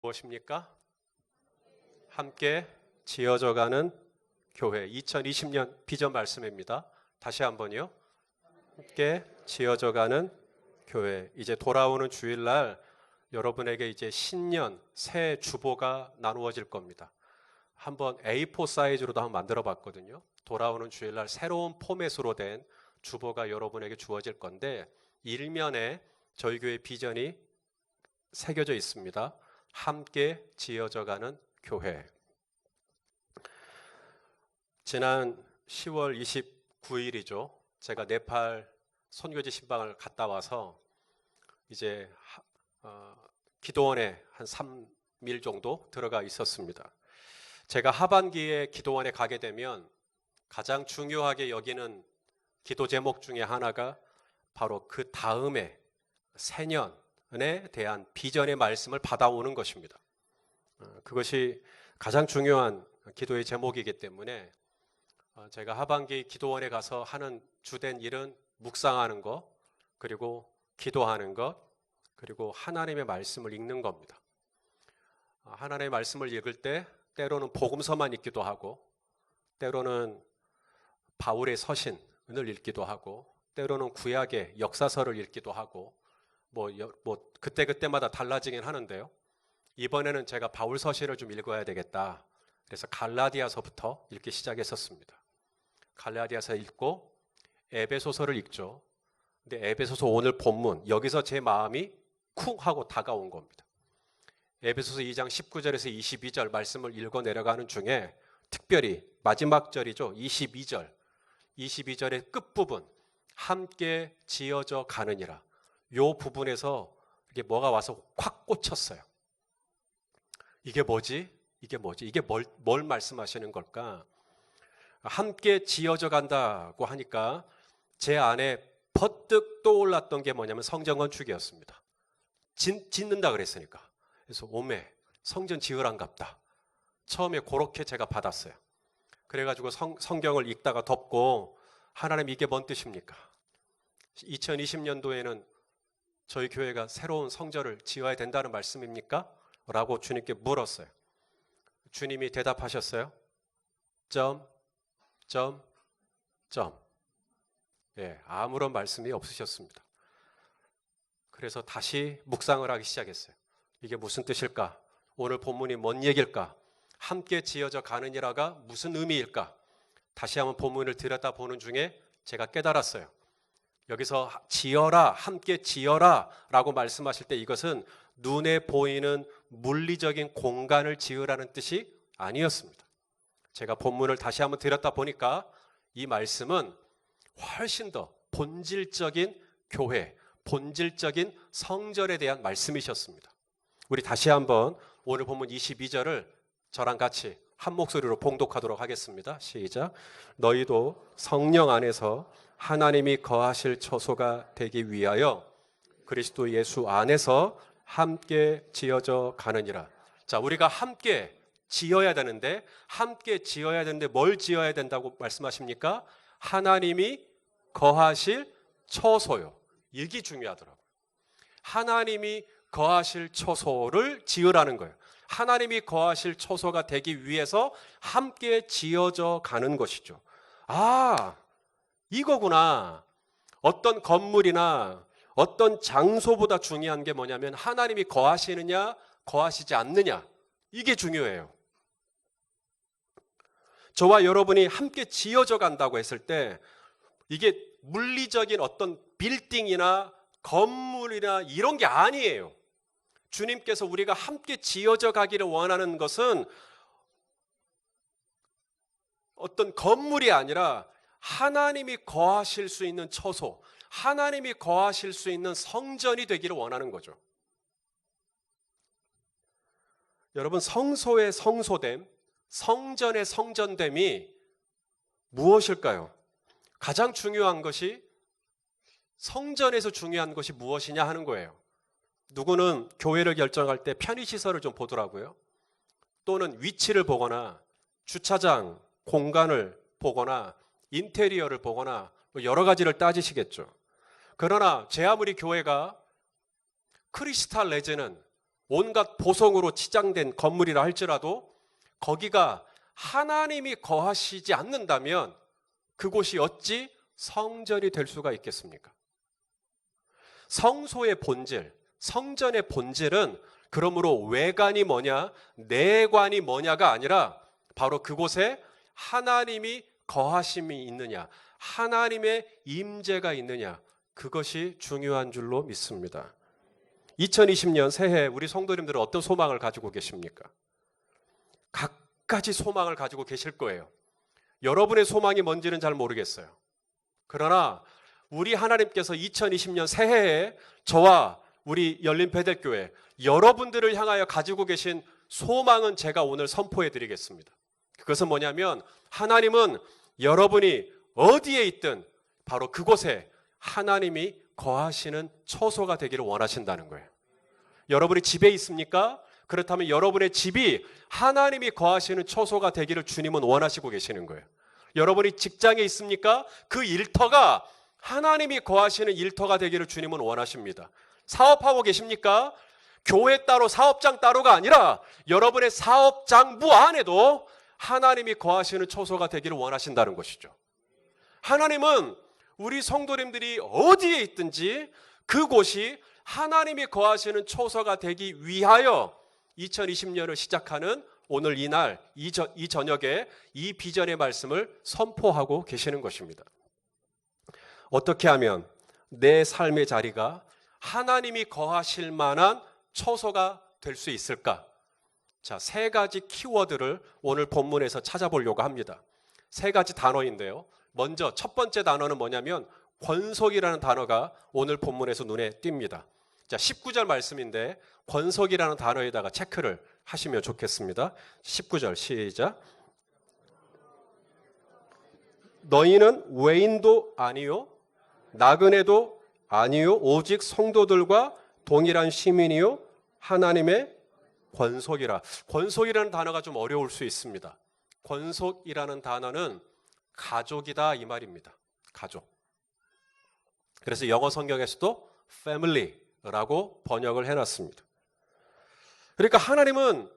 무엇입니까? 함께 지어져가는 교회. 2020년 비전 말씀입니다. 다시 한번요. 함께 지어져가는 교회. 이제 돌아오는 주일날 여러분에게 이제 신년 새 주보가 나누어질 겁니다. 한번 A4 사이즈로도 한번 만들어 봤거든요. 돌아오는 주일날 새로운 포맷으로 된 주보가 여러분에게 주어질 건데, 일면에 저희 교회 비전이 새겨져 있습니다. 함께 지어져가는 교회. 지난 10월 29일이죠. 제가 네팔 선교지 신방을 갔다 와서 이제 기도원에 한 3일 정도 들어가 있었습니다. 제가 하반기에 기도원에 가게 되면 가장 중요하게 여기는 기도 제목 중에 하나가 바로 그 다음에 새년에 대한 비전의 말씀을 받아오는 것입니다. 그것이 가장 중요한 기도의 제목이기 때문에 제가 하반기 기도원에 가서 하는 주된 일은 묵상하는 것, 그리고 기도하는 것, 그리고 하나님의 말씀을 읽는 겁니다. 하나님의 말씀을 읽을 때 때로는 복음서만 읽기도 하고, 때로는 바울의 서신을 읽기도 하고, 때로는 구약의 역사서를 읽기도 하고, 뭐 그때그때마다 달라지긴 하는데요. 이번에는 제가 바울 서신을 좀 읽어야 되겠다. 그래서 갈라디아서부터 읽기 시작했었습니다. 갈라디아서 읽고 에베소서를 읽죠. 근데 에베소서 오늘 본문, 여기서 제 마음이 쿵 하고 다가온 겁니다. 에베소서 2장 19절에서 22절 말씀을 읽어 내려가는 중에 특별히 마지막 절이죠. 22절의 끝부분, 함께 지어져 가느니라. 이 부분에서 이게 뭐가 와서 확 꽂혔어요. 이게 뭐지? 이게 뭘 말씀하시는 걸까? 함께 지어져 간다고 하니까 제 안에 버뜩 떠올랐던 게 뭐냐면 성전 건축이었습니다. 짓는다 그랬으니까. 그래서 오메, 성전 지으란갑다. 처음에 그렇게 제가 받았어요. 그래가지고 성경을 읽다가 덮고, 하나님 이게 뭔 뜻입니까? 2020년도에는 저희 교회가 새로운 성전을 지어야 된다는 말씀입니까? 라고 주님께 물었어요. 주님이 대답하셨어요. 예, 아무런 말씀이 없으셨습니다. 그래서 다시 묵상을 하기 시작했어요. 이게 무슨 뜻일까? 오늘 본문이 뭔 얘기일까? 함께 지어져 가느니라가 무슨 의미일까? 다시 한번 본문을 들여다보는 중에 제가 깨달았어요. 여기서 지어라, 함께 지어라 라고 말씀하실 때 이것은 눈에 보이는 물리적인 공간을 지으라는 뜻이 아니었습니다. 제가 본문을 다시 한번 들여다보니까 이 말씀은 훨씬 더 본질적인 교회, 본질적인 성전에 대한 말씀이셨습니다. 우리 다시 한번 오늘 본문 22절을 저랑 같이 한 목소리로 봉독하도록 하겠습니다. 시작. 너희도 성령 안에서 하나님이 거하실 처소가 되기 위하여 그리스도 예수 안에서 함께 지어져 가느니라. 자, 우리가 함께 지어야 되는데 뭘 지어야 된다고 말씀하십니까? 하나님이 거하실 처소요. 이게 중요하더라고요. 하나님이 거하실 처소를 지으라는 거예요. 하나님이 거하실 처소가 되기 위해서 함께 지어져 가는 것이죠. 아, 이거구나. 어떤 건물이나 어떤 장소보다 중요한 게 뭐냐면 하나님이 거하시느냐 거하시지 않느냐, 이게 중요해요. 저와 여러분이 함께 지어져 간다고 했을 때 이게 물리적인 어떤 빌딩이나 건물이나 이런 게 아니에요. 주님께서 우리가 함께 지어져 가기를 원하는 것은 어떤 건물이 아니라 하나님이 거하실 수 있는 처소, 하나님이 거하실 수 있는 성전이 되기를 원하는 거죠. 여러분, 성소의 성소됨, 성전의 성전됨이 무엇일까요? 가장 중요한 것이, 성전에서 중요한 것이 무엇이냐 하는 거예요. 누구는 교회를 결정할 때 편의시설을 좀 보더라고요. 또는 위치를 보거나 주차장 공간을 보거나 인테리어를 보거나 여러 가지를 따지시겠죠. 그러나 제 아무리 교회가 크리스탈 내지는 온갖 보석으로 치장된 건물이라 할지라도 거기가 하나님이 거하시지 않는다면 그곳이 어찌 성전이 될 수가 있겠습니까? 성소의 본질, 성전의 본질은 그러므로 외관이 뭐냐, 내관이 뭐냐가 아니라 바로 그곳에 하나님이 거하심이 있느냐, 하나님의 임재가 있느냐, 그것이 중요한 줄로 믿습니다. 2020년 새해 우리 성도님들은 어떤 소망을 가지고 계십니까? 각가지 소망을 가지고 계실 거예요. 여러분의 소망이 뭔지는 잘 모르겠어요. 그러나 우리 하나님께서 2020년 새해에 저와 우리 열린 베델교회 여러분들을 향하여 가지고 계신 소망은 제가 오늘 선포해 드리겠습니다. 그것은 뭐냐면 하나님은 여러분이 어디에 있든 바로 그곳에 하나님이 거하시는 처소가 되기를 원하신다는 거예요. 여러분이 집에 있습니까? 그렇다면 여러분의 집이 하나님이 거하시는 처소가 되기를 주님은 원하시고 계시는 거예요. 여러분이 직장에 있습니까? 그 일터가 하나님이 거하시는 일터가 되기를 주님은 원하십니다. 사업하고 계십니까? 교회 따로 사업장 따로가 아니라 여러분의 사업장부 안에도 하나님이 거하시는 처소가 되기를 원하신다는 것이죠. 하나님은 우리 성도님들이 어디에 있든지 그곳이 하나님이 거하시는 처소가 되기 위하여 2020년을 시작하는 오늘 이날 이 저녁에 이 비전의 말씀을 선포하고 계시는 것입니다. 어떻게 하면 내 삶의 자리가 하나님이 거하실 만한 처소가 될 수 있을까? 자, 세 가지 키워드를 오늘 본문에서 찾아보려고 합니다. 세 가지 단어인데요. 먼저 첫 번째 단어는 뭐냐면 권속이라는 단어가 오늘 본문에서 눈에 띕니다. 자, 19절 말씀인데 권속이라는 단어에다가 체크를 하시면 좋겠습니다. 19절 시작. 너희는 외인도 아니요 나그네도 아니요 오직 성도들과 동일한 시민이요 하나님의 권속이라. 권속이라는 단어가 좀 어려울 수 있습니다. 권속이라는 단어는 가족이다 이 말입니다. 가족. 그래서 영어 성경에서도 family라고 번역을 해놨습니다. 그러니까 하나님은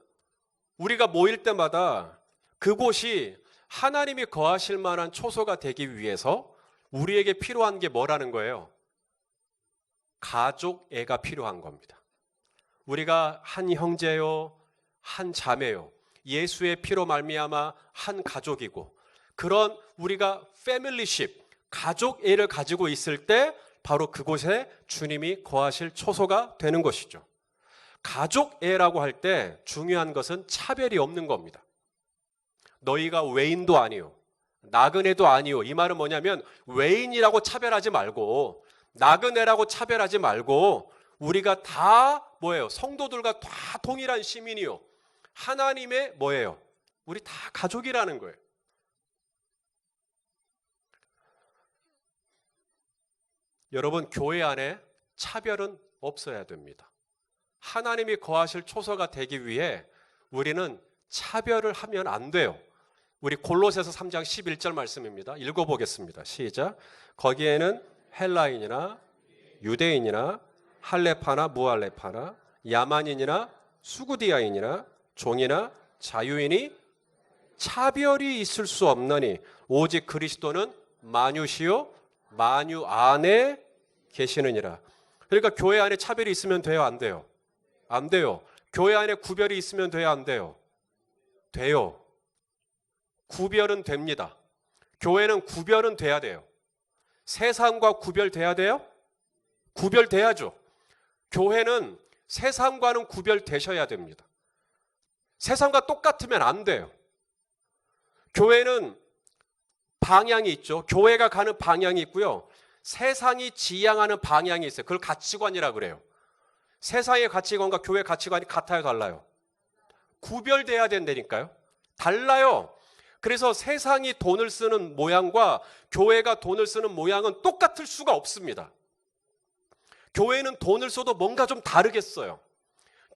우리가 모일 때마다 그곳이 하나님이 거하실 만한 처소가 되기 위해서 우리에게 필요한 게 뭐라는 거예요? 가족애가 필요한 겁니다. 우리가 한 형제요, 한 자매요, 예수의 피로 말미암아 한 가족이고 그런 우리가 패밀리십, 가족애를 가지고 있을 때 바로 그곳에 주님이 거하실 처소가 되는 것이죠. 가족애라고 할 때 중요한 것은 차별이 없는 겁니다. 너희가 외인도 아니요, 나그네도 아니요. 이 말은 뭐냐면 외인이라고 차별하지 말고 나그네라고 차별하지 말고 우리가 다 뭐예요? 성도들과 다 동일한 시민이요. 하나님의 뭐예요? 우리 다 가족이라는 거예요. 여러분, 교회 안에 차별은 없어야 됩니다. 하나님이 거하실 초소가 되기 위해 우리는 차별을 하면 안 돼요. 우리 골로새서 3장 11절 말씀입니다. 읽어보겠습니다. 시작. 거기에는 헬라인이나 유대인이나 할레파나 무할레파나 야만인이나 수구디아인이나 종이나 자유인이 차별이 있을 수 없나니 오직 그리스도는 만유시요 만유 안에 계시느니라. 그러니까 교회 안에 차별이 있으면 돼요, 안 돼요? 안 돼요. 교회 안에 구별이 있으면 돼요, 안 돼요? 돼요. 구별은 됩니다. 교회는 구별은 돼야 돼요. 세상과 구별돼야 돼요? 구별돼야죠. 교회는 세상과는 구별되셔야 됩니다. 세상과 똑같으면 안 돼요. 교회는 방향이 있죠. 교회가 가는 방향이 있고요. 세상이 지향하는 방향이 있어요. 그걸 가치관이라 그래요. 세상의 가치관과 교회 가치관이 같아요, 달라요? 구별돼야 된다니까요. 달라요. 그래서 세상이 돈을 쓰는 모양과 교회가 돈을 쓰는 모양은 똑같을 수가 없습니다. 교회는 돈을 써도 뭔가 좀 다르겠어요.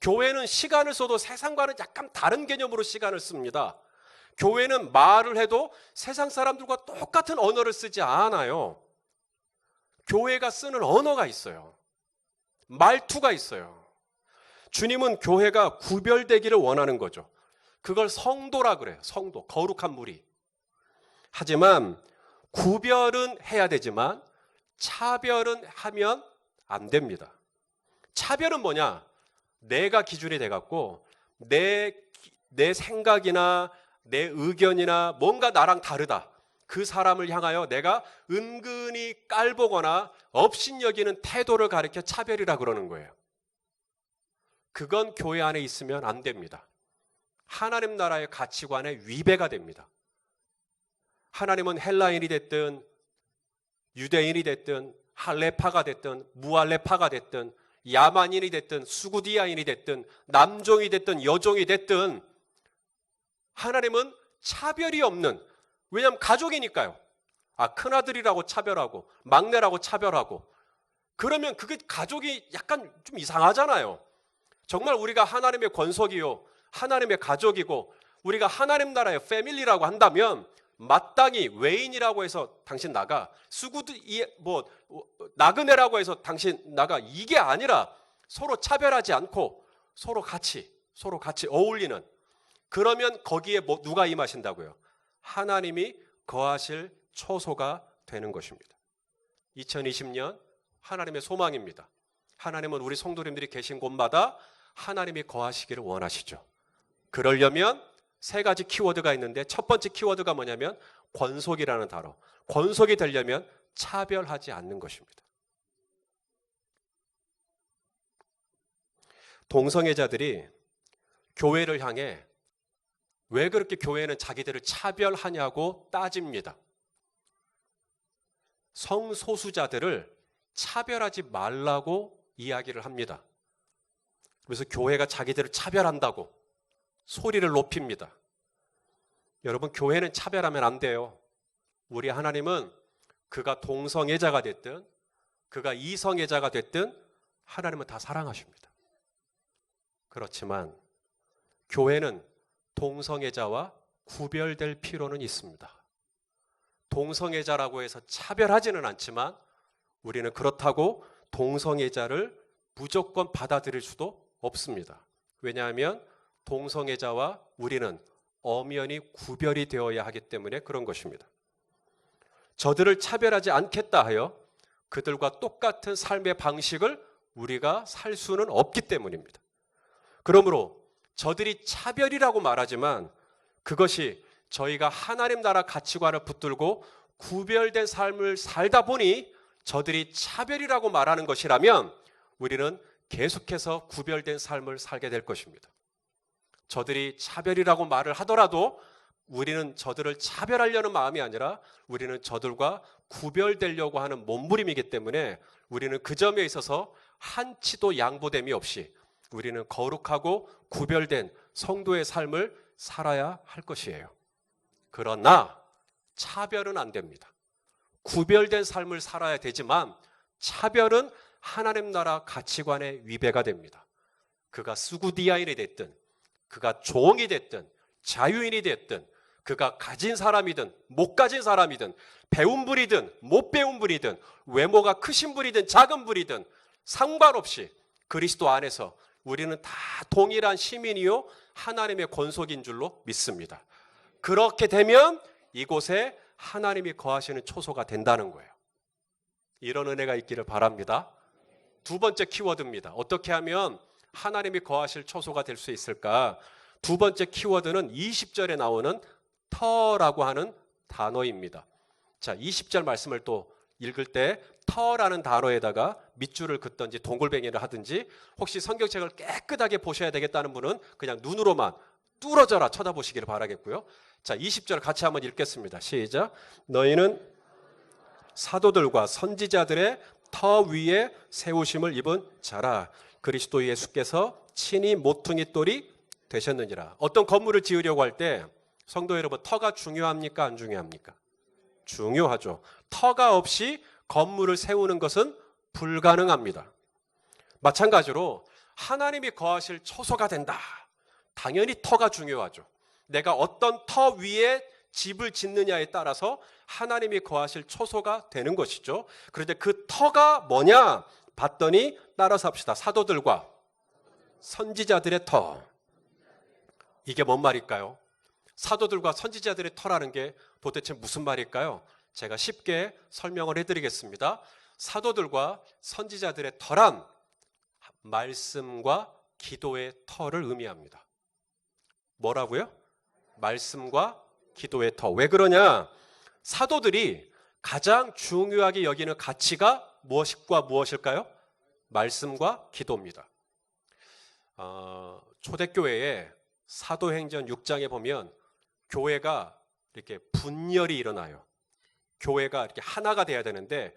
교회는 시간을 써도 세상과는 약간 다른 개념으로 시간을 씁니다. 교회는 말을 해도 세상 사람들과 똑같은 언어를 쓰지 않아요. 교회가 쓰는 언어가 있어요. 말투가 있어요. 주님은 교회가 구별되기를 원하는 거죠. 그걸 성도라 그래요. 성도, 거룩한 무리. 하지만 구별은 해야 되지만 차별은 하면 안 됩니다. 차별은 뭐냐? 내가 기준이 돼갖고 내 생각이나 내 의견이나 뭔가 나랑 다르다. 그 사람을 향하여 내가 은근히 깔보거나 업신여기는 태도를 가리켜 차별이라 그러는 거예요. 그건 교회 안에 있으면 안 됩니다. 하나님 나라의 가치관에 위배가 됩니다. 하나님은 헬라인이 됐든 유대인이 됐든 할레파가 됐든 무할레파가 됐든 야만인이 됐든 수구디아인이 됐든 남종이 됐든 여종이 됐든 하나님은 차별이 없는, 왜냐하면 가족이니까요. 큰아들이라고 차별하고 막내라고 차별하고 그러면 그게 가족이 약간 좀 이상하잖아요. 정말 우리가 하나님의 권속이요 하나님의 가족이고 우리가 하나님 나라의 패밀리라고 한다면 마땅히 외인이라고 해서 당신 나가, 나그네라고 해서 당신 나가, 이게 아니라 서로 차별하지 않고 서로 같이 어울리는, 그러면 거기에 누가 임하신다고요? 하나님이 거하실 처소가 되는 것입니다. 2020년 하나님의 소망입니다. 하나님은 우리 성도님들이 계신 곳마다 하나님이 거하시기를 원하시죠. 그러려면 세 가지 키워드가 있는데 첫 번째 키워드가 뭐냐면 권속이라는 단어. 권속이 되려면 차별하지 않는 것입니다. 동성애자들이 교회를 향해 왜 그렇게 교회는 자기들을 차별하냐고 따집니다. 성소수자들을 차별하지 말라고 이야기를 합니다. 그래서 교회가 자기들을 차별한다고 소리를 높입니다. 여러분, 교회는 차별하면 안 돼요. 우리 하나님은 그가 동성애자가 됐든 그가 이성애자가 됐든 하나님은 다 사랑하십니다. 그렇지만 교회는 동성애자와 구별될 필요는 있습니다. 동성애자라고 해서 차별하지는 않지만 우리는 그렇다고 동성애자를 무조건 받아들일 수도 없습니다. 왜냐하면 동성애자와 우리는 엄연히 구별이 되어야 하기 때문에 그런 것입니다. 저들을 차별하지 않겠다 하여 그들과 똑같은 삶의 방식을 우리가 살 수는 없기 때문입니다. 그러므로 저들이 차별이라고 말하지만 그것이 저희가 하나님 나라 가치관을 붙들고 구별된 삶을 살다 보니 저들이 차별이라고 말하는 것이라면 우리는 계속해서 구별된 삶을 살게 될 것입니다. 저들이 차별이라고 말을 하더라도 우리는 저들을 차별하려는 마음이 아니라 우리는 저들과 구별되려고 하는 몸부림이기 때문에 우리는 그 점에 있어서 한치도 양보됨이 없이 우리는 거룩하고 구별된 성도의 삶을 살아야 할 것이에요. 그러나 차별은 안 됩니다. 구별된 삶을 살아야 되지만 차별은 하나님 나라 가치관의 위배가 됩니다. 그가 수구디아인이 됐든 그가 종이 됐든 자유인이 됐든 그가 가진 사람이든 못 가진 사람이든 배운 분이든 못 배운 분이든 외모가 크신 분이든 작은 분이든 상관없이 그리스도 안에서 우리는 다 동일한 시민이요 하나님의 권속인 줄로 믿습니다. 그렇게 되면 이곳에 하나님이 거하시는 초소가 된다는 거예요. 이런 은혜가 있기를 바랍니다. 두 번째 키워드입니다. 어떻게 하면 하나님이 거하실 초소가 될 수 있을까? 두 번째 키워드는 20절에 나오는 터라고 하는 단어입니다. 자, 20절 말씀을 또 읽을 때 터라는 단어에다가 밑줄을 긋든지 동글뱅이를 하든지 혹시 성경책을 깨끗하게 보셔야 되겠다는 분은 그냥 눈으로만 뚫어져라 쳐다보시기를 바라겠고요. 자, 20절 같이 한번 읽겠습니다. 시작. 너희는 사도들과 선지자들의 터 위에 세우심을 입은 자라. 그리스도 예수께서 친히 모퉁이 돌이 되셨느니라. 어떤 건물을 지으려고 할 때 성도 여러분, 터가 중요합니까? 안 중요합니까? 중요하죠. 터가 없이 건물을 세우는 것은 불가능합니다. 마찬가지로 하나님이 거하실 초소가 된다. 당연히 터가 중요하죠. 내가 어떤 터 위에 집을 짓느냐에 따라서 하나님이 거하실 초소가 되는 것이죠. 그런데 그 터가 뭐냐? 봤더니 따라서 합시다. 사도들과 선지자들의 터. 이게 뭔 말일까요? 사도들과 선지자들의 터라는 게 도대체 무슨 말일까요? 제가 쉽게 설명을 해드리겠습니다. 사도들과 선지자들의 터란 말씀과 기도의 터를 의미합니다. 뭐라고요? 말씀과 기도의 터. 왜 그러냐? 사도들이 가장 중요하게 여기는 가치가 무엇과 무엇일까요? 말씀과 기도입니다. 초대교회에 사도행전 6장에 보면 교회가 이렇게 분열이 일어나요. 교회가 이렇게 하나가 돼야 되는데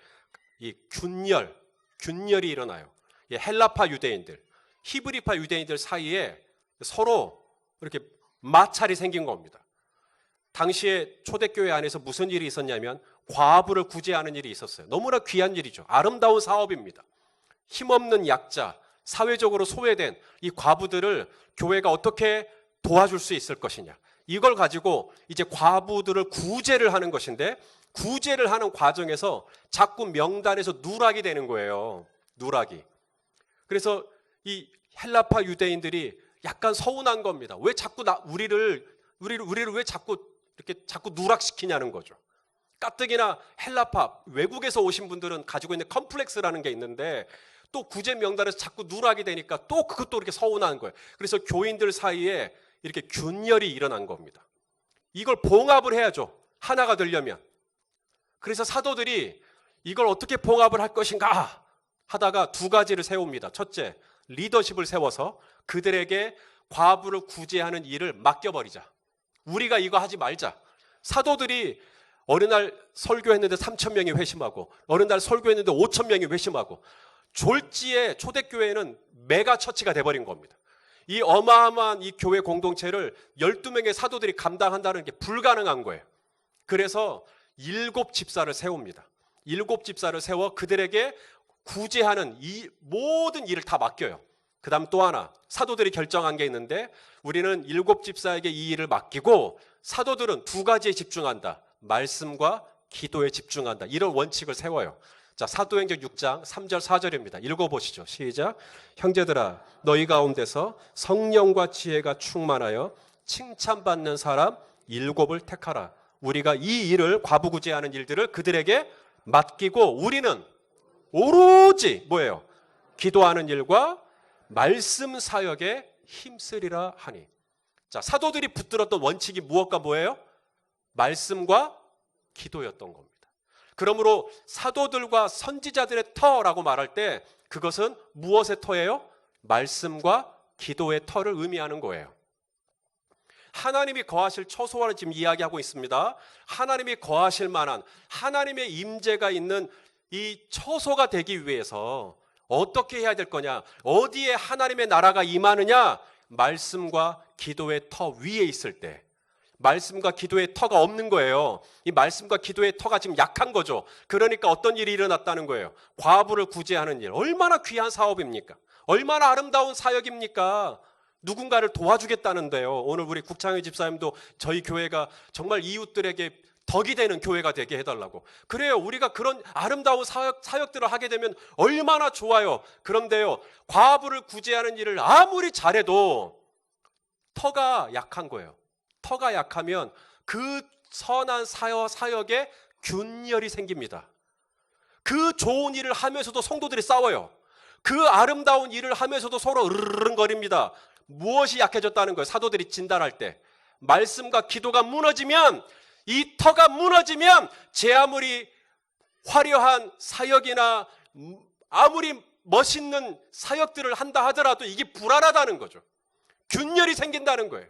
이 균열이 일어나요. 헬라파 유대인들, 히브리파 유대인들 사이에 서로 이렇게 마찰이 생긴 겁니다. 당시에 초대교회 안에서 무슨 일이 있었냐면 과부를 구제하는 일이 있었어요. 너무나 귀한 일이죠. 아름다운 사업입니다. 힘없는 약자, 사회적으로 소외된 이 과부들을 교회가 어떻게 도와줄 수 있을 것이냐. 이걸 가지고 이제 과부들을 구제를 하는 것인데 구제를 하는 과정에서 자꾸 명단에서 누락이 되는 거예요. 누락이. 그래서 이 헬라파 유대인들이 약간 서운한 겁니다. 왜 자꾸 우리를 왜 자꾸 이렇게 자꾸 누락시키냐는 거죠. 가뜩이나 헬라파 외국에서 오신 분들은 가지고 있는 컴플렉스라는 게 있는데 또 구제 명단에서 자꾸 누락이 되니까 또 그것도 이렇게 서운한 거예요. 그래서 교인들 사이에 이렇게 균열이 일어난 겁니다. 이걸 봉합을 해야죠. 하나가 되려면. 그래서 사도들이 이걸 어떻게 봉합을 할 것인가 하다가 두 가지를 세웁니다. 첫째, 리더십을 세워서 그들에게 과부를 구제하는 일을 맡겨버리자. 우리가 이거 하지 말자. 사도들이 어느 날 설교했는데 3,000명이 회심하고 어느 날 설교했는데 5,000명이 회심하고 졸지에 초대교회는 메가처치가 돼버린 겁니다. 이 어마어마한 이 교회 공동체를 12명의 사도들이 감당한다는 게 불가능한 거예요. 그래서 7집사를 세웁니다. 7집사를 세워 그들에게 구제하는 이 모든 일을 다 맡겨요. 그 다음 또 하나 사도들이 결정한 게 있는데 우리는 7집사에게 이 일을 맡기고 사도들은 두 가지에 집중한다. 말씀과 기도에 집중한다. 이런 원칙을 세워요. 자, 사도행전 6장 3절 4절입니다. 읽어보시죠. 시작. 형제들아 너희 가운데서 성령과 지혜가 충만하여 칭찬받는 사람 7을 택하라. 우리가 이 일을 과부구제하는 일들을 그들에게 맡기고 우리는 오로지 뭐예요? 기도하는 일과 말씀 사역에 힘쓰리라 하니. 자, 사도들이 붙들었던 원칙이 무엇과 뭐예요? 말씀과 기도였던 겁니다. 그러므로 사도들과 선지자들의 터라고 말할 때 그것은 무엇의 터예요? 말씀과 기도의 터를 의미하는 거예요. 하나님이 거하실 처소와를 지금 이야기하고 있습니다. 하나님이 거하실 만한 하나님의 임재가 있는 이 처소가 되기 위해서 어떻게 해야 될 거냐? 어디에 하나님의 나라가 임하느냐? 말씀과 기도의 터 위에 있을 때. 말씀과 기도의 터가 없는 거예요. 이 말씀과 기도의 터가 지금 약한 거죠. 그러니까 어떤 일이 일어났다는 거예요. 과부를 구제하는 일. 얼마나 귀한 사업입니까? 얼마나 아름다운 사역입니까? 누군가를 도와주겠다는데요. 오늘 우리 국창희 집사님도 저희 교회가 정말 이웃들에게 덕이 되는 교회가 되게 해달라고. 그래요. 우리가 그런 아름다운 사역들을 하게 되면 얼마나 좋아요. 그런데요, 과부를 구제하는 일을 아무리 잘해도 터가 약한 거예요. 터가 약하면 그 선한 사역에 균열이 생깁니다. 그 좋은 일을 하면서도 성도들이 싸워요. 그 아름다운 일을 하면서도 서로 으르렁거립니다. 무엇이 약해졌다는 거예요? 사도들이 진단할 때. 말씀과 기도가 무너지면, 이 터가 무너지면 제 아무리 화려한 사역이나 아무리 멋있는 사역들을 한다 하더라도 이게 불안하다는 거죠. 균열이 생긴다는 거예요.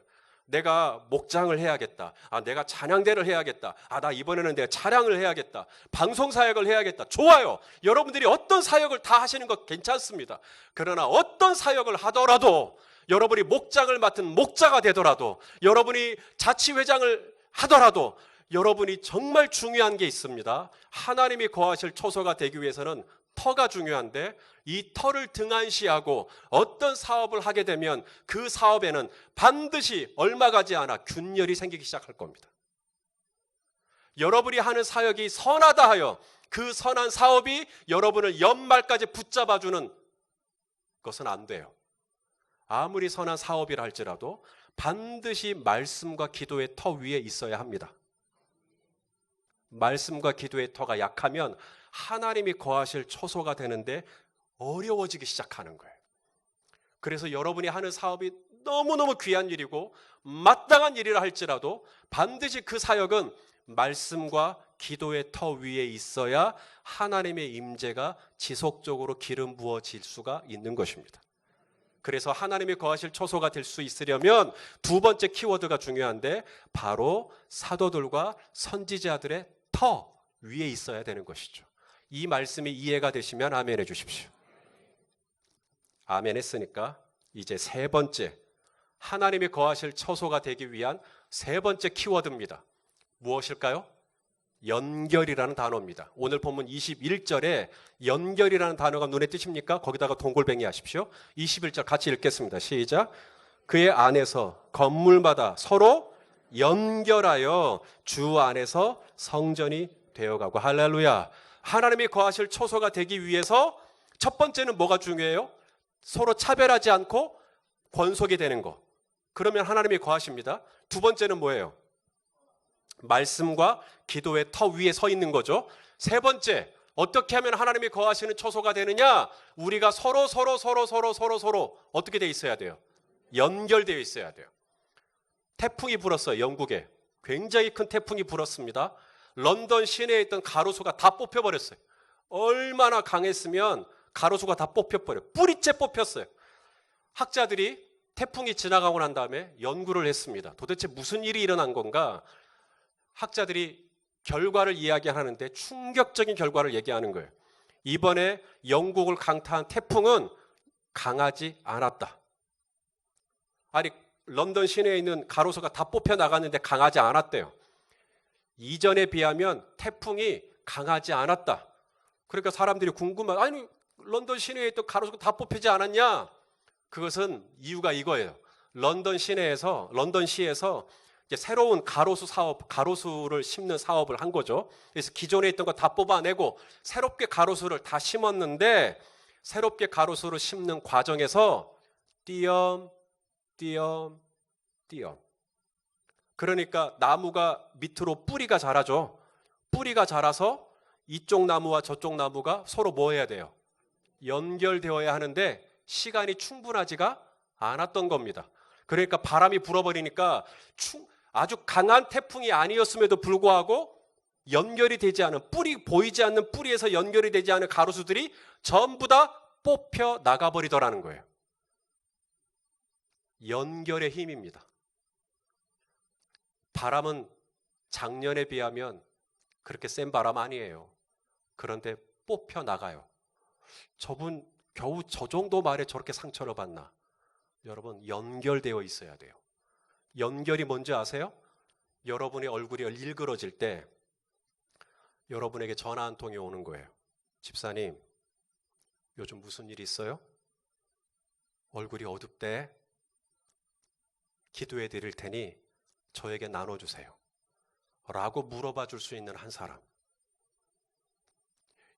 내가 목장을 해야겠다. 내가 찬양대를 해야겠다. 나 이번에는 내가 찬양을 해야겠다. 방송 사역을 해야겠다. 좋아요. 여러분들이 어떤 사역을 다 하시는 것 괜찮습니다. 그러나 어떤 사역을 하더라도 여러분이 목장을 맡은 목자가 되더라도 여러분이 자치회장을 하더라도 여러분이 정말 중요한 게 있습니다. 하나님이 거하실 처소가 되기 위해서는 터가 중요한데 이 터를 등한시하고 어떤 사업을 하게 되면 그 사업에는 반드시 얼마 가지 않아 균열이 생기기 시작할 겁니다. 여러분이 하는 사역이 선하다 하여 그 선한 사업이 여러분을 연말까지 붙잡아주는 것은 안 돼요. 아무리 선한 사업이라 할지라도 반드시 말씀과 기도의 터 위에 있어야 합니다. 말씀과 기도의 터가 약하면 하나님이 거하실 초소가 되는데 어려워지기 시작하는 거예요. 그래서 여러분이 하는 사업이 너무너무 귀한 일이고 마땅한 일이라 할지라도 반드시 그 사역은 말씀과 기도의 터 위에 있어야 하나님의 임재가 지속적으로 기름 부어질 수가 있는 것입니다. 그래서 하나님이 거하실 초소가 될 수 있으려면 두 번째 키워드가 중요한데 바로 사도들과 선지자들의 터 위에 있어야 되는 것이죠. 이 말씀이 이해가 되시면 아멘 해주십시오. 아멘 했으니까 이제 세 번째, 하나님이 거하실 처소가 되기 위한 세 번째 키워드입니다. 무엇일까요? 연결이라는 단어입니다. 오늘 본문 21절에 연결이라는 단어가 눈에 띄십니까? 거기다가 동글뱅이 하십시오. 21절 같이 읽겠습니다. 시작. 그의 안에서 건물마다 서로 연결하여 주 안에서 성전이 되어가고. 할렐루야. 하나님이 거하실 처소가 되기 위해서 첫 번째는 뭐가 중요해요? 서로 차별하지 않고 권속이 되는 거. 그러면 하나님이 거하십니다. 두 번째는 뭐예요? 말씀과 기도의 터 위에 서 있는 거죠. 세 번째, 어떻게 하면 하나님이 거하시는 처소가 되느냐? 우리가 서로 어떻게 돼 있어야 돼요? 연결되어 있어야 돼요. 태풍이 불었어요. 영국에 굉장히 큰 태풍이 불었습니다. 런던 시내에 있던 가로수가 다 뽑혀버렸어요. 얼마나 강했으면 가로수가 다 뽑혀버려요. 뿌리째 뽑혔어요. 학자들이 태풍이 지나가고 난 다음에 연구를 했습니다. 도대체 무슨 일이 일어난 건가? 학자들이 결과를 이야기하는데 충격적인 결과를 얘기하는 거예요. 이번에 영국을 강타한 태풍은 강하지 않았다. 아니, 런던 시내에 있는 가로수가 다 뽑혀 나갔는데 강하지 않았대요. 이전에 비하면 태풍이 강하지 않았다. 그러니까 사람들이 궁금한, 아니 런던 시내에 있던 가로수가 다 뽑히지 않았냐? 그것은 이유가 이거예요. 런던 시내에서, 런던시에서 이제 새로운 가로수 사업, 가로수를 심는 사업을 한 거죠. 그래서 기존에 있던 거 다 뽑아내고 새롭게 가로수를 다 심었는데, 새롭게 가로수를 심는 과정에서 띄엄 그러니까 나무가 밑으로 뿌리가 자라죠. 뿌리가 자라서 이쪽 나무와 저쪽 나무가 서로 뭐 해야 돼요? 연결되어야 하는데 시간이 충분하지가 않았던 겁니다. 그러니까 바람이 불어버리니까 아주 강한 태풍이 아니었음에도 불구하고 연결이 되지 않은, 뿌리 보이지 않는 뿌리에서 연결이 되지 않은 가로수들이 전부 다 뽑혀 나가버리더라는 거예요. 연결의 힘입니다. 바람은 작년에 비하면 그렇게 센 바람 아니에요. 그런데 뽑혀 나가요. 저분 겨우 저 정도 말에 저렇게 상처를 받나? 여러분, 연결되어 있어야 돼요. 연결이 뭔지 아세요? 여러분의 얼굴이 일그러질 때 여러분에게 전화 한 통이 오는 거예요. 집사님, 요즘 무슨 일 있어요? 얼굴이 어둡대. 기도해 드릴 테니 저에게 나눠주세요. 라고 물어봐 줄 수 있는 한 사람.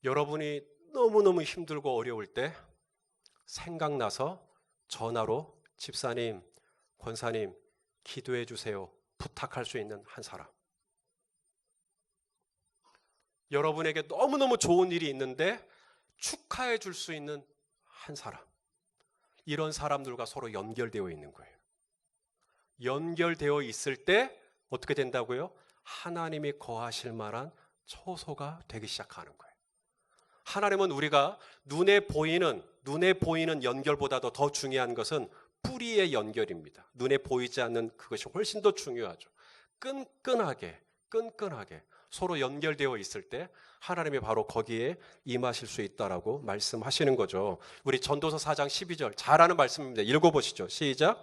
여러분이 너무너무 힘들고 어려울 때 생각나서 전화로 집사님, 권사님, 기도해 주세요. 부탁할 수 있는 한 사람. 여러분에게 너무너무 좋은 일이 있는데 축하해 줄 수 있는 한 사람. 이런 사람들과 서로 연결되어 있는 거예요. 연결되어 있을 때 어떻게 된다고요? 하나님이 거하실 만한 처소가 되기 시작하는 거예요. 하나님은 우리가 눈에 보이는 연결보다도 더 중요한 것은 뿌리의 연결입니다. 눈에 보이지 않는 그것이 훨씬 더 중요하죠. 끈끈하게 서로 연결되어 있을 때 하나님이 바로 거기에 임하실 수 있다라고 말씀하시는 거죠. 우리 전도서 4장 12절 잘 아는 말씀입니다. 읽어보시죠. 시작.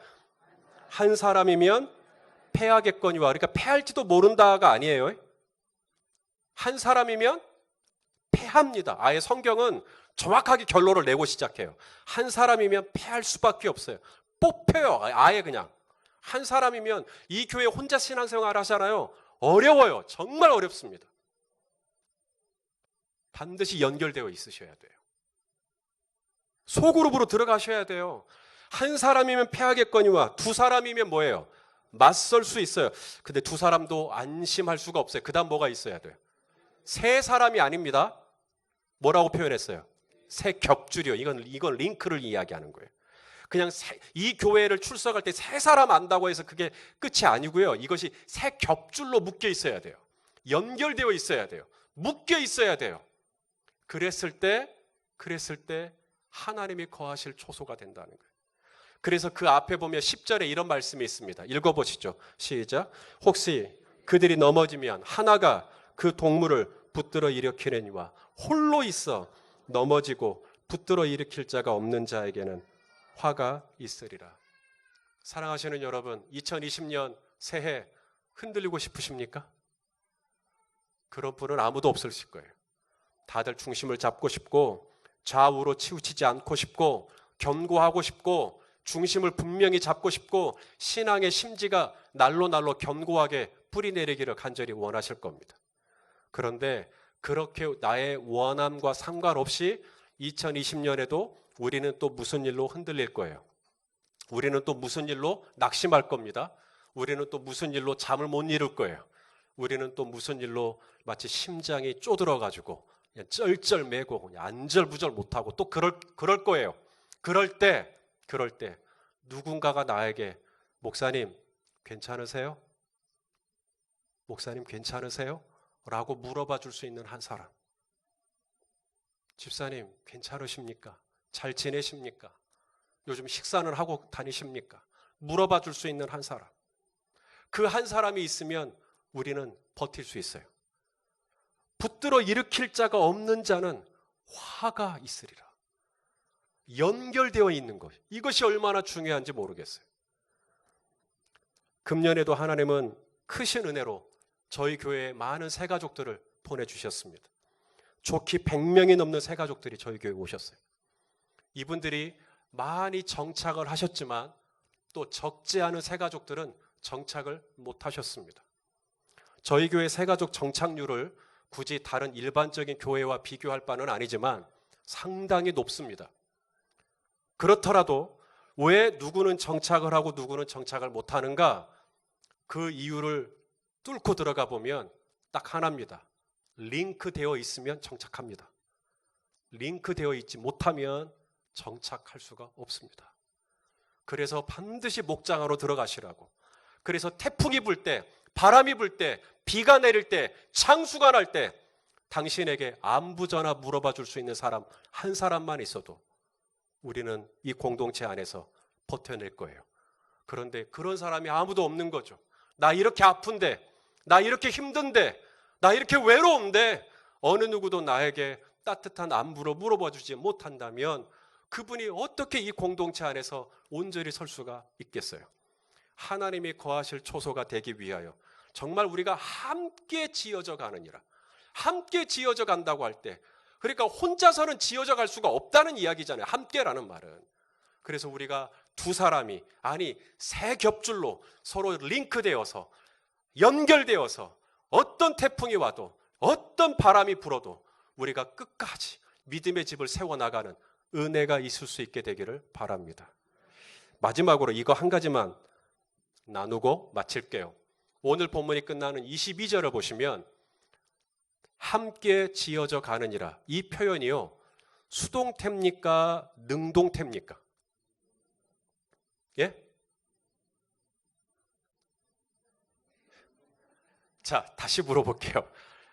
한 사람이면 패하겠거니와, 그러니까 패할지도 모른다가 아니에요. 한 사람이면 패합니다. 아예 성경은 정확하게 결론을 내고 시작해요. 한 사람이면 패할 수밖에 없어요. 뽑혀요. 아예 그냥. 한 사람이면, 이 교회 혼자 신앙생활 하잖아요. 어려워요. 정말 어렵습니다. 반드시 연결되어 있으셔야 돼요. 소그룹으로 들어가셔야 돼요. 한 사람이면 패하겠거니와 두 사람이면 뭐예요? 맞설 수 있어요. 근데 두 사람도 안심할 수가 없어요. 그 다음 뭐가 있어야 돼요? 세 사람이 아닙니다. 뭐라고 표현했어요? 세 겹줄이요. 이건 링크를 이야기하는 거예요. 그냥 이 교회를 출석할 때 세 사람 안다고 해서 그게 끝이 아니고요. 이것이 세 겹줄로 묶여 있어야 돼요. 연결되어 있어야 돼요. 묶여 있어야 돼요. 그랬을 때 하나님이 거하실 초소가 된다는 거예요. 그래서 그 앞에 보면 10절에 이런 말씀이 있습니다. 읽어보시죠. 시작. 혹시 그들이 넘어지면 하나가 그 동물을 붙들어 일으키느니와 홀로 있어 넘어지고 붙들어 일으킬 자가 없는 자에게는 화가 있으리라. 사랑하시는 여러분, 2020년 새해 흔들리고 싶으십니까? 그런 분은 아무도 없으실 거예요. 다들 중심을 잡고 싶고 좌우로 치우치지 않고 싶고 견고하고 싶고 중심을 분명히 잡고 싶고 신앙의 심지가 날로 견고하게 뿌리내리기를 간절히 원하실 겁니다. 그런데 그렇게 나의 원함과 상관없이 2020년에도 우리는 또 무슨 일로 흔들릴 거예요. 우리는 또 무슨 일로 낙심할 겁니다. 우리는 또 무슨 일로 잠을 못 이룰 거예요. 우리는 또 무슨 일로 마치 심장이 쪼들어가지고 그냥 쩔쩔매고 그냥 안절부절 못하고 또 그럴 거예요. 그럴 때 누군가가 나에게 목사님 괜찮으세요? 목사님 괜찮으세요? 라고 물어봐 줄 수 있는 한 사람. 집사님 괜찮으십니까? 잘 지내십니까? 요즘 식사는 하고 다니십니까? 물어봐 줄 수 있는 한 사람. 그 한 사람이 있으면 우리는 버틸 수 있어요. 붙들어 일으킬 자가 없는 자는 화가 있으리라. 연결되어 있는 것. 이것이 얼마나 중요한지 모르겠어요. 금년에도 하나님은 크신 은혜로 저희 교회에 많은 새가족들을 보내주셨습니다. 좋게 100명이 넘는 새가족들이 저희 교회에 오셨어요. 이분들이 많이 정착을 하셨지만 또 적지 않은 새가족들은 정착을 못하셨습니다. 저희 교회 새가족 정착률을 굳이 다른 일반적인 교회와 비교할 바는 아니지만 상당히 높습니다. 그렇더라도 왜 누구는 정착을 하고 누구는 정착을 못하는가? 그 이유를 뚫고 들어가 보면 딱 하나입니다. 링크되어 있으면 정착합니다. 링크되어 있지 못하면 정착할 수가 없습니다. 그래서 반드시 목장으로 들어가시라고. 그래서 태풍이 불 때, 바람이 불 때, 비가 내릴 때, 창수가 날 때 당신에게 안부 전화 물어봐 줄 수 있는 사람 한 사람만 있어도 우리는 이 공동체 안에서 버텨낼 거예요. 그런데 그런 사람이 아무도 없는 거죠. 나 이렇게 아픈데, 나 이렇게 힘든데, 나 이렇게 외로운데 어느 누구도 나에게 따뜻한 안부로 물어봐 주지 못한다면 그분이 어떻게 이 공동체 안에서 온전히 설 수가 있겠어요? 하나님이 거하실 초소가 되기 위하여 정말 우리가 함께 지어져 가느니라. 함께 지어져 간다고 할 때, 그러니까 혼자서는 지어져 갈 수가 없다는 이야기잖아요. 함께라는 말은. 그래서 우리가 두 사람이, 아니 세 겹줄로 서로 링크되어서 연결되어서 어떤 태풍이 와도 어떤 바람이 불어도 우리가 끝까지 믿음의 집을 세워나가는 은혜가 있을 수 있게 되기를 바랍니다. 마지막으로 이거 한 가지만 나누고 마칠게요. 오늘 본문이 끝나는 22절을 보시면 함께 지어져 가느니라. 이 표현이요, 수동태입니까? 능동태입니까? 예? 자, 다시 물어볼게요.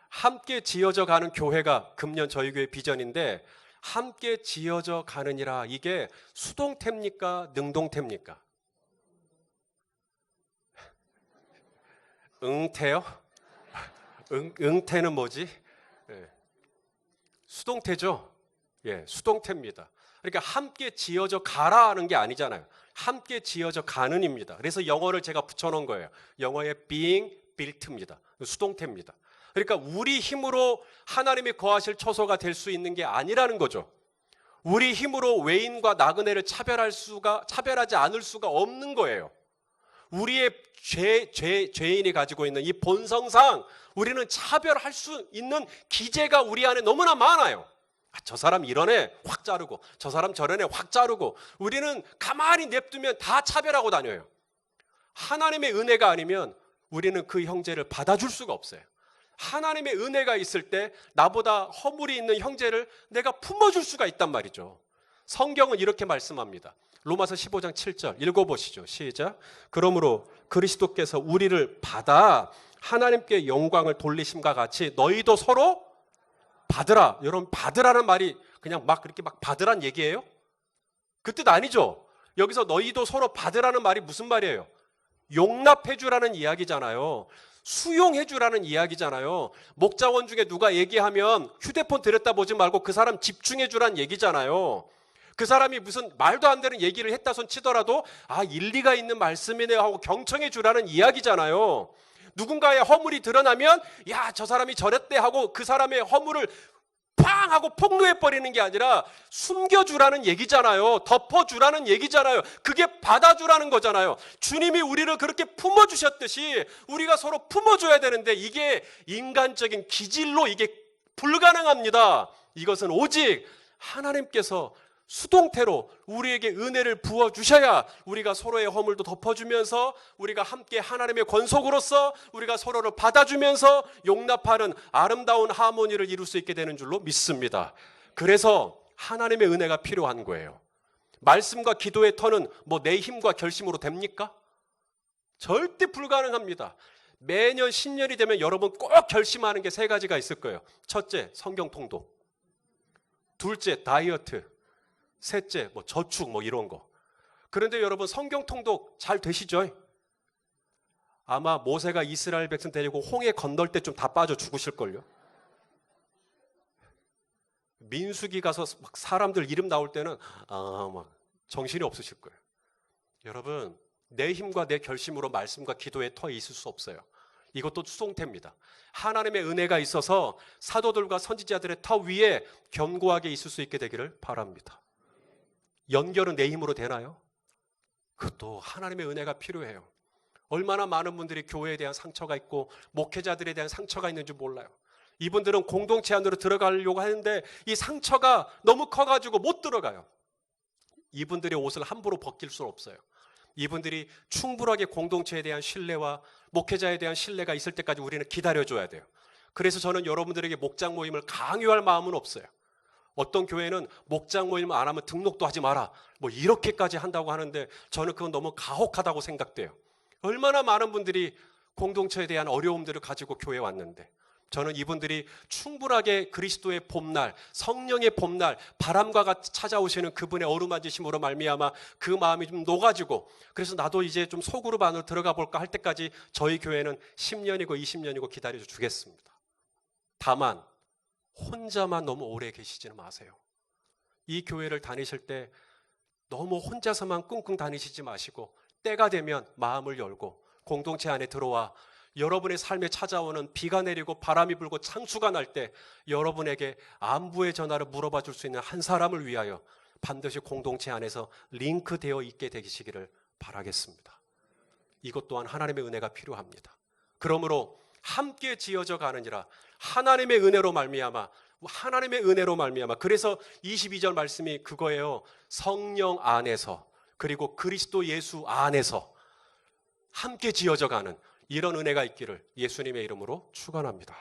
함께 지어져 가는 교회가 금년 저희 교회 비전인데 함께 지어져 가느니라. 이게 수동태입니까? 능동태입니까? 응태요? 응태는 뭐지? 예. 수동태죠? 예, 수동태입니다. 그러니까 함께 지어져 가라 하는 게 아니잖아요. 함께 지어져 가는입니다. 그래서 영어를 제가 붙여놓은 거예요. 영어의 being built입니다. 수동태입니다. 그러니까 우리 힘으로 하나님이 거하실 초소가 될 수 있는 게 아니라는 거죠. 우리 힘으로 외인과 나그네를 차별하지 않을 수가 없는 거예요. 우리의 죄인이 가지고 있는 이 본성상 우리는 차별할 수 있는 기제가 우리 안에 너무나 많아요. 저 사람 이러네 확 자르고, 저 사람 저러네 확 자르고, 우리는 가만히 냅두면 다 차별하고 다녀요. 하나님의 은혜가 아니면 우리는 그 형제를 받아줄 수가 없어요. 하나님의 은혜가 있을 때 나보다 허물이 있는 형제를 내가 품어줄 수가 있단 말이죠. 성경은 이렇게 말씀합니다. 로마서 15장 7절 읽어보시죠. 시작. 그러므로 그리스도께서 우리를 받아 하나님께 영광을 돌리심과 같이 너희도 서로 받으라. 여러분, 받으라는 말이 그냥 막 그렇게 막 받으란 얘기예요? 그 뜻 아니죠. 여기서 너희도 서로 받으라는 말이 무슨 말이에요? 용납해 주라는 이야기잖아요. 수용해 주라는 이야기잖아요. 목자원 중에 누가 얘기하면 휴대폰 들여다보지 말고 그 사람 집중해 주라는 얘기잖아요. 그 사람이 무슨 말도 안 되는 얘기를 했다 손 치더라도 일리가 있는 말씀이네 하고 경청해 주라는 이야기잖아요. 누군가의 허물이 드러나면 저 사람이 저랬대 하고 그 사람의 허물을 팡 하고 폭로해버리는 게 아니라 숨겨주라는 얘기잖아요. 덮어주라는 얘기잖아요. 그게 받아주라는 거잖아요. 주님이 우리를 그렇게 품어주셨듯이 우리가 서로 품어줘야 되는데 이게 인간적인 기질로 이게 불가능합니다. 이것은 오직 하나님께서 수동태로 우리에게 은혜를 부어주셔야 우리가 서로의 허물도 덮어주면서 우리가 함께 하나님의 권속으로서 우리가 서로를 받아주면서 용납하는 아름다운 하모니를 이룰 수 있게 되는 줄로 믿습니다. 그래서 하나님의 은혜가 필요한 거예요. 말씀과 기도의 터는 내 힘과 결심으로 됩니까? 절대 불가능합니다. 매년 신년이 되면 여러분 꼭 결심하는 게 세 가지가 있을 거예요. 첫째, 성경 통독. 둘째, 다이어트. 셋째, 저축 이런 거. 그런데 여러분 성경 통독 잘 되시죠? 아마 모세가 이스라엘 백성 데리고 홍해 건널 때쯤 다 빠져 죽으실걸요. 민수기 가서 막 사람들 이름 나올 때는 막 정신이 없으실 거예요. 여러분, 내 힘과 내 결심으로 말씀과 기도에 터 있을 수 없어요. 이것도 수동태입니다. 하나님의 은혜가 있어서 사도들과 선지자들의 터 위에 견고하게 있을 수 있게 되기를 바랍니다. 연결은 내 힘으로 되나요? 그것도 하나님의 은혜가 필요해요. 얼마나 많은 분들이 교회에 대한 상처가 있고 목회자들에 대한 상처가 있는지 몰라요. 이분들은 공동체 안으로 들어가려고 하는데 이 상처가 너무 커가지고 못 들어가요. 이분들의 옷을 함부로 벗길 수 없어요. 이분들이 충분하게 공동체에 대한 신뢰와 목회자에 대한 신뢰가 있을 때까지 우리는 기다려줘야 돼요. 그래서 저는 여러분들에게 목장 모임을 강요할 마음은 없어요. 어떤 교회는 목장 모임 안 하면 등록도 하지 마라 이렇게까지 한다고 하는데 저는 그건 너무 가혹하다고 생각돼요. 얼마나 많은 분들이 공동체에 대한 어려움들을 가지고 교회에 왔는데 저는 이분들이 충분하게 그리스도의 봄날, 성령의 봄날, 바람과 같이 찾아오시는 그분의 어루만지심으로 말미암아 그 마음이 좀 녹아지고 그래서 나도 이제 좀 소그룹 안으로 들어가 볼까 할 때까지 저희 교회는 10년이고 20년이고 기다려 주겠습니다. 다만 혼자만 너무 오래 계시지는 마세요. 이 교회를 다니실 때 너무 혼자서만 끙끙 다니시지 마시고 때가 되면 마음을 열고 공동체 안에 들어와 여러분의 삶에 찾아오는 비가 내리고 바람이 불고 창수가 날 때 여러분에게 안부의 전화를 물어봐 줄 수 있는 한 사람을 위하여 반드시 공동체 안에서 링크되어 있게 되시기를 바라겠습니다. 이것 또한 하나님의 은혜가 필요합니다. 그러므로 함께 지어져 가느니라 하나님의 은혜로 말미암아 그래서 22절 말씀이 그거예요. 성령 안에서 그리고 그리스도 예수 안에서 함께 지어져 가는 이런 은혜가 있기를 예수님의 이름으로 축원합니다.